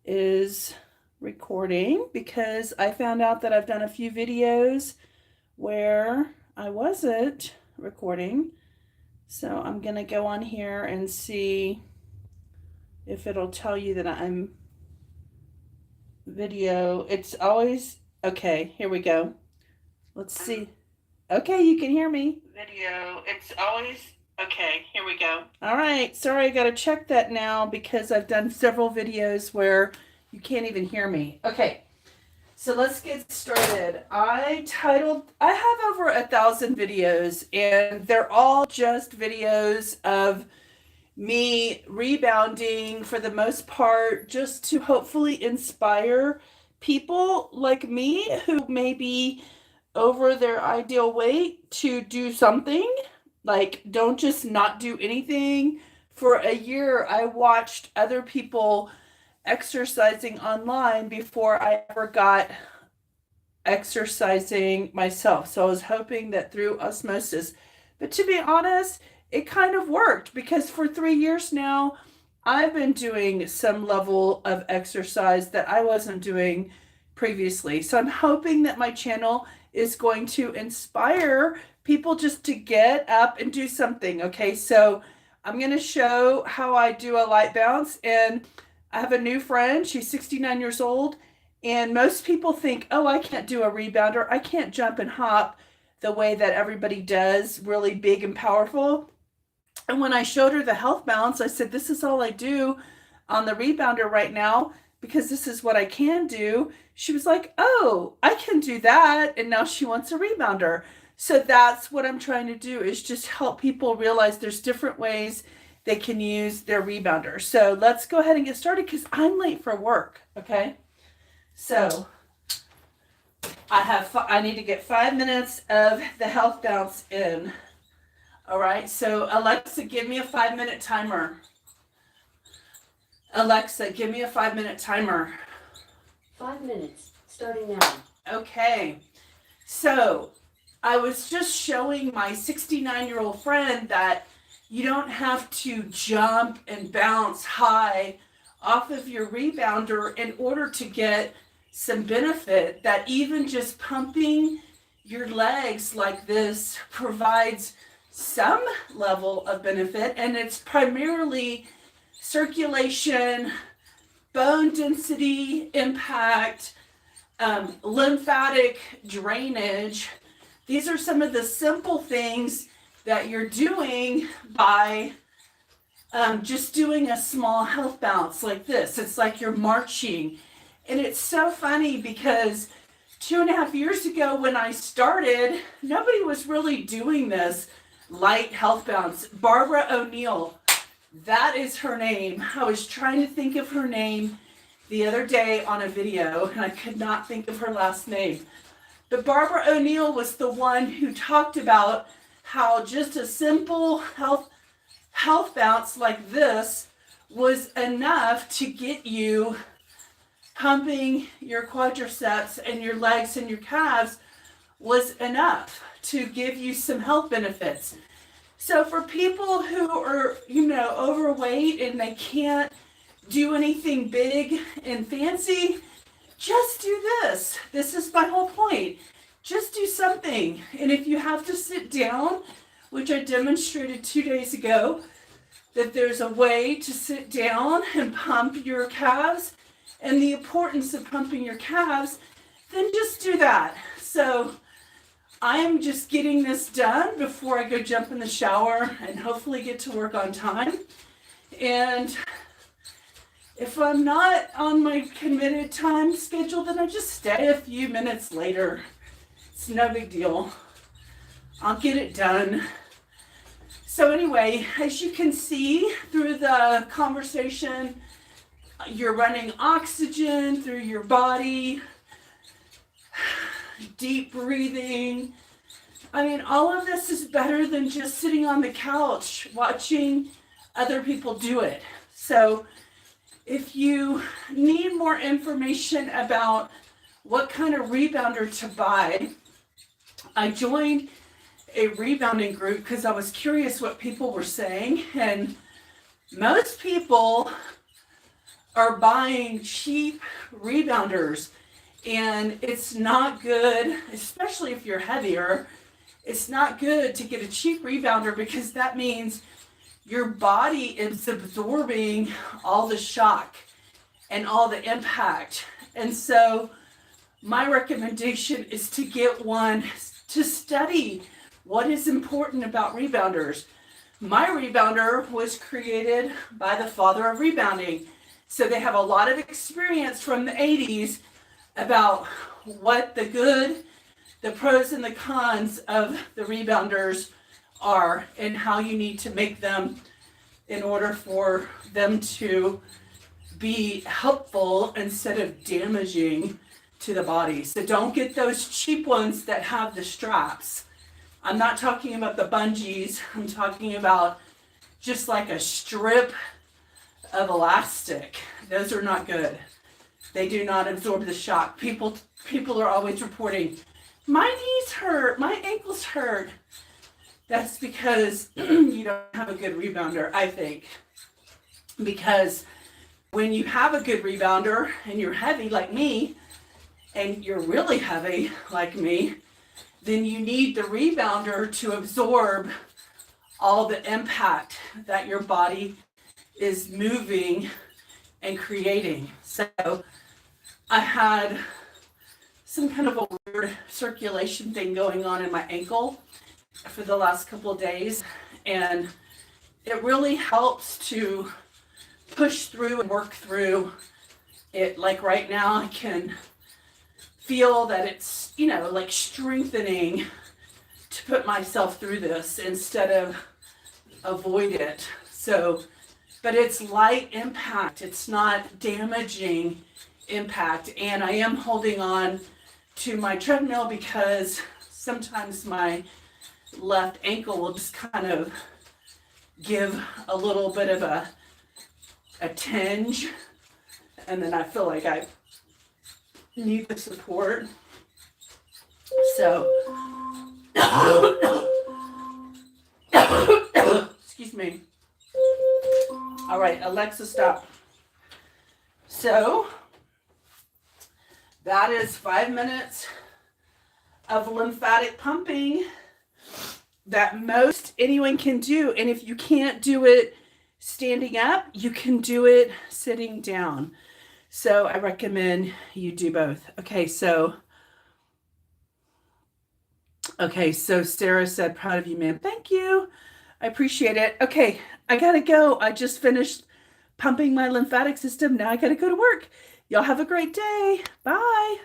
is recording because I found out that I've done a few videos where I wasn't recording. So I'm going to go on here and see if it'll tell you that I'm video. It's always, okay, here we go. Let's see. Okay, you can hear me. Video. It's always, okay, here we go. All right, sorry, I got to check that now because I've done several videos where you can't even hear me. Okay, so let's get started. I have over 1,000 videos, and they're all just videos of me rebounding for the most part, just to hopefully inspire people like me who may be over their ideal weight to do something. Like, don't just not do anything. For a year, I watched other people exercising online before I ever got exercising myself. So I was hoping that through osmosis. But to be honest, it kind of worked because for 3 years now, I've been doing some level of exercise that I wasn't doing previously. So I'm hoping that my channel is going to inspire people just to get up and do something. Okay, so I'm going to show how I do a light bounce. And I have a new friend. She's 69 years old. And most people think, oh, I can't do a rebounder. I can't jump and hop the way that everybody does, really big and powerful. And when I showed her the health balance, I said, this is all I do on the rebounder right now because this is what I can do. She was like, oh, I can do that. And now she wants a rebounder. So that's what I'm trying to do, is just help people realize there's different ways they can use their rebounder. So let's go ahead and get started because I'm late for work. Okay. So I need to get 5 minutes of the health bounce in. All right, so Alexa, give me a 5-minute timer. Alexa, give me a 5-minute timer. 5 minutes, starting now. Okay, so I was just showing my 69-year-old friend that you don't have to jump and bounce high off of your rebounder in order to get some benefit, that even just pumping your legs like this provides some level of benefit, and it's primarily circulation, bone density impact, lymphatic drainage. These are some of the simple things that you're doing by just doing a small health bounce like this. It's like you're marching. And it's so funny because 2.5 years ago when I started, nobody was really doing this light health bounce. Barbara O'Neill, that is her name. I was trying to think of her name the other day on a video and I could not think of her last name. But Barbara O'Neill was the one who talked about how just a simple health bounce like this was enough to get you pumping your quadriceps and your legs and your calves, was enough to give you some health benefits. So for people who are, overweight and they can't do anything big and fancy, just do this. This is my whole point. Just do something. And if you have to sit down, which I demonstrated 2 days ago, that there's a way to sit down and pump your calves and the importance of pumping your calves, then just do that. So I am just getting this done before I go jump in the shower and hopefully get to work on time. And if I'm not on my committed time schedule, then I just stay a few minutes later. It's no big deal. I'll get it done. So anyway, as you can see through the conversation, you're running oxygen through your body, deep breathing. I mean, all of this is better than just sitting on the couch watching other people do it. So if you need more information about what kind of rebounder to buy, I joined a rebounding group because I was curious what people were saying, and most people are buying cheap rebounders, and it's not good, especially if you're heavier. It's not good to get a cheap rebounder because that means your body is absorbing all the shock and all the impact. And so my recommendation is to get one to study what is important about rebounders. My rebounder was created by the father of rebounding. So they have a lot of experience from the 80s about what the good, the pros and the cons of the rebounders are and how you need to make them in order for them to be helpful instead of damaging to the body. So don't get those cheap ones that have the straps. I'm not talking about the bungees. I'm talking about just like a strip of elastic. Those are not good. They do not absorb the shock. People are always reporting, my knees hurt, my ankles hurt. That's because you don't have a good rebounder, I think. Because when you have a good rebounder and you're heavy like me, and you're really heavy like me, then you need the rebounder to absorb all the impact that your body is moving and creating. So I had some kind of a weird circulation thing going on in my ankle for the last couple of days, and it really helps to push through and work through it. Like right now I can feel that it's, like strengthening to put myself through this instead of avoid it. So, but it's light impact. It's not damaging impact. And I am holding on to my treadmill because sometimes my left ankle will just kind of give a little bit of a tinge. And then I feel like I need the support. So, excuse me. All right, Alexa, stop. So, that is 5 minutes of lymphatic pumping that most anyone can do. And if you can't do it standing up, you can do it sitting down. So I recommend you do both. Okay, so Sarah said, proud of you, ma'am. Thank you. I appreciate it. Okay, I gotta go. I just finished pumping my lymphatic system. Now I gotta go to work. Y'all have a great day. Bye.